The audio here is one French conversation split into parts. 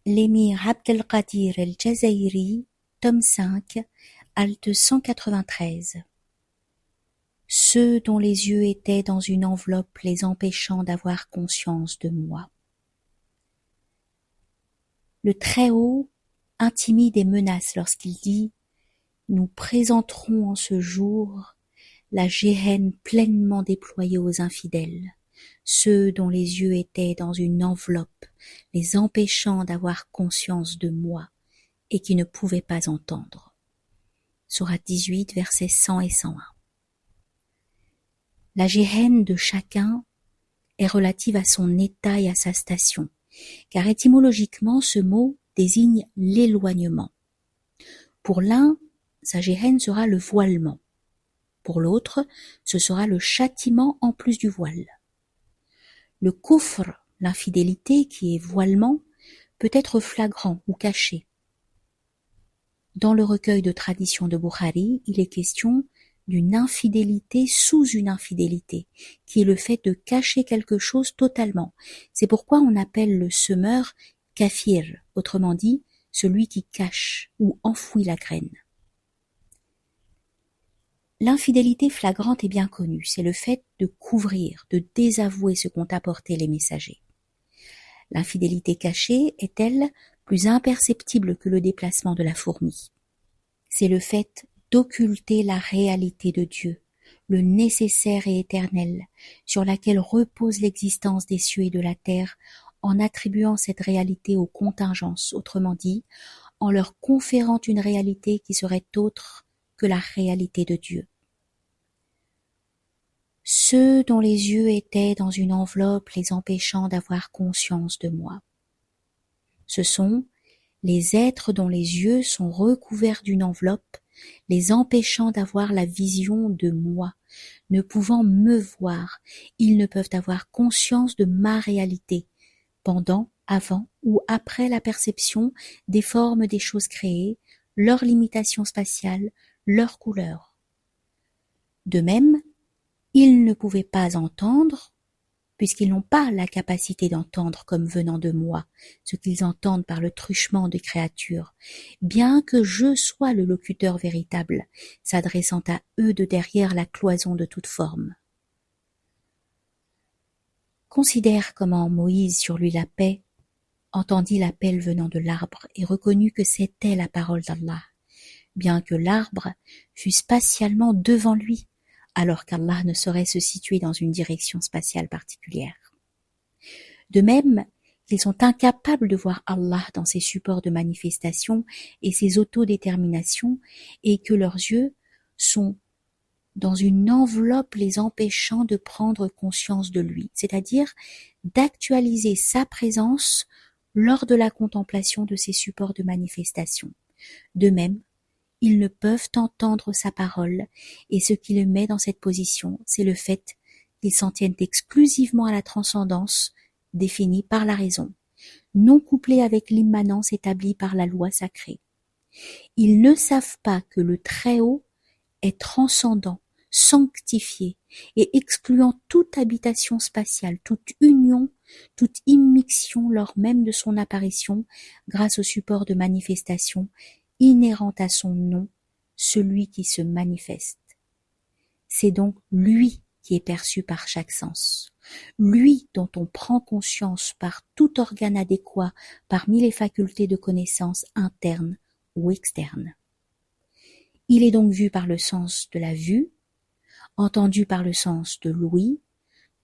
l'émir Abdelkadir el-Jazairi, tome 5, halte 193. Ceux dont les yeux étaient dans une enveloppe les empêchant d'avoir conscience de moi. Le Très-Haut intimide et menace lorsqu'il dit « Nous présenterons en ce jour la géhenne pleinement déployée aux infidèles, ceux dont les yeux étaient dans une enveloppe les empêchant d'avoir conscience de moi et qui ne pouvaient pas entendre. » Sourate 18, versets 100 et 101. La géhenne de chacun est relative à son état et à sa station, car étymologiquement ce mot désigne l'éloignement. Pour l'un, sa géhenne sera le voilement. Pour l'autre, ce sera le châtiment en plus du voile. Le kufr, l'infidélité qui est voilement, peut être flagrant ou caché. Dans le recueil de tradition de Bukhari, il est question d'une infidélité sous une infidélité, qui est le fait de cacher quelque chose totalement. C'est pourquoi on appelle le semeur kafir, autrement dit, celui qui cache ou enfouit la graine. L'infidélité flagrante est bien connue, c'est le fait de couvrir, de désavouer ce qu'ont apporté les messagers. L'infidélité cachée est, elle, plus imperceptible que le déplacement de la fourmi. C'est le fait d'occulter la réalité de Dieu, le nécessaire et éternel, sur laquelle repose l'existence des cieux et de la terre, en attribuant cette réalité aux contingences, autrement dit, en leur conférant une réalité qui serait autre que la réalité de Dieu. Ceux dont les yeux étaient dans une enveloppe les empêchant d'avoir conscience de moi. Ce sont les êtres dont les yeux sont recouverts d'une enveloppe, les empêchant d'avoir la vision de moi, ne pouvant me voir, ils ne peuvent avoir conscience de ma réalité, pendant, avant ou après la perception des formes des choses créées, leur limitation spatiale, leur couleur. De même, ils ne pouvaient pas entendre, puisqu'ils n'ont pas la capacité d'entendre comme venant de moi, ce qu'ils entendent par le truchement des créatures, bien que je sois le locuteur véritable, s'adressant à eux de derrière la cloison de toute forme. Considère comment Moïse, sur lui la paix, entendit l'appel venant de l'arbre et reconnut que c'était la parole d'Allah, bien que l'arbre fût spatialement devant lui, alors qu'Allah ne saurait se situer dans une direction spatiale particulière. De même, ils sont incapables de voir Allah dans ses supports de manifestation et ses autodéterminations, et que leurs yeux sont dans une enveloppe les empêchant de prendre conscience de lui, c'est-à-dire d'actualiser sa présence lors de la contemplation de ses supports de manifestation. De même, ils ne peuvent entendre sa parole, et ce qui le met dans cette position, c'est le fait qu'ils s'en tiennent exclusivement à la transcendance définie par la raison, non couplée avec l'immanence établie par la loi sacrée. Ils ne savent pas que le Très-Haut est transcendant, sanctifié, et excluant toute habitation spatiale, toute union, toute immixtion lors même de son apparition, grâce au support de manifestation inhérente à son nom, celui qui se manifeste. C'est donc lui qui est perçu par chaque sens, lui dont on prend conscience par tout organe adéquat parmi les facultés de connaissance internes ou externes. Il est donc vu par le sens de la vue, entendu par le sens de l'ouïe,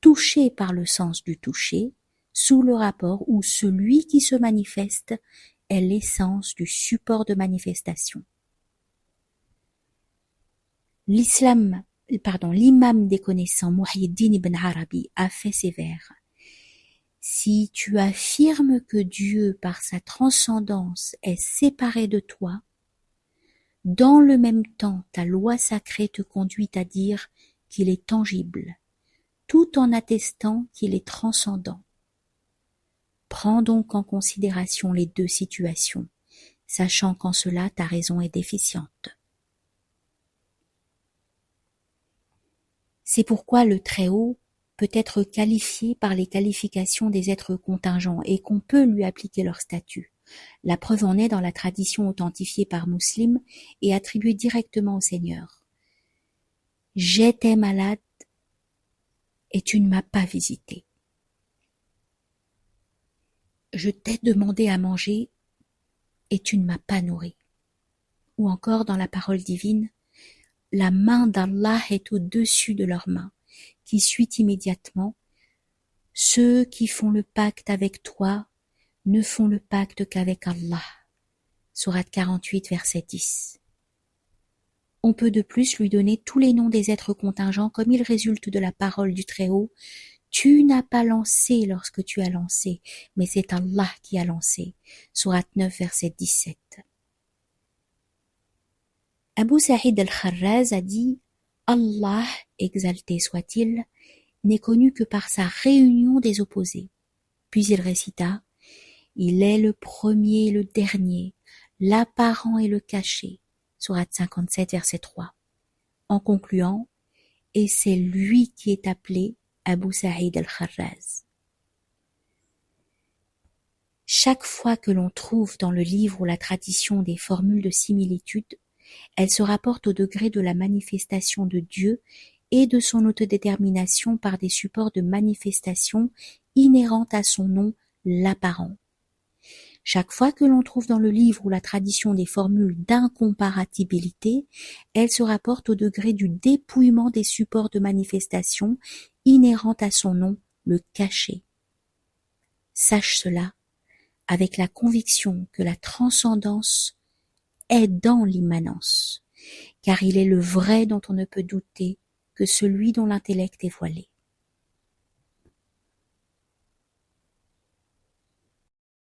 touché par le sens du toucher, sous le rapport où celui qui se manifeste est l'essence du support de manifestation. L'imam des connaissants, Muhyiddin ibn Arabi, a fait ces vers. Si tu affirmes que Dieu, par sa transcendance, est séparé de toi, dans le même temps, ta loi sacrée te conduit à dire qu'il est tangible, tout en attestant qu'il est transcendant. Prends donc en considération les deux situations, sachant qu'en cela ta raison est déficiente. C'est pourquoi le Très-Haut peut être qualifié par les qualifications des êtres contingents et qu'on peut lui appliquer leur statut, La preuve en est dans la tradition authentifiée par Muslim et attribuée directement au Seigneur. J'étais malade et tu ne m'as pas visité. Je t'ai demandé à manger et tu ne m'as pas nourri. Ou encore dans la parole divine, la main d'Allah est au-dessus de leurs mains, qui suit immédiatement. Ceux qui font le pacte avec toi ne font le pacte qu'avec Allah. Sourate 48, verset 10. On peut de plus lui donner tous les noms des êtres contingents comme il résulte de la parole du Très-Haut. Tu n'as pas lancé lorsque tu as lancé, mais c'est Allah qui a lancé. Sourate 9, verset 17. Abu Sa'id al-Kharraz a dit « Allah, exalté soit-il, n'est connu que par sa réunion des opposés. » Puis il récita « Il est le premier et le dernier, l'apparent et le caché. » Sourate 57, verset 3. En concluant « Et c'est lui qui est appelé Abu Sa'id al-Kharraz. » Chaque fois que l'on trouve dans le livre ou la tradition des formules de similitude, elles se rapportent au degré de la manifestation de Dieu et de son autodétermination par des supports de manifestation inhérents à son nom, l'apparent. Chaque fois que l'on trouve dans le livre ou la tradition des formules d'incomparabilité, elles se rapportent au degré du dépouillement des supports de manifestation inhérents à son nom, le caché. Sache cela avec la conviction que la transcendance est dans l'immanence, car il est le vrai dont on ne peut douter que celui dont l'intellect est voilé.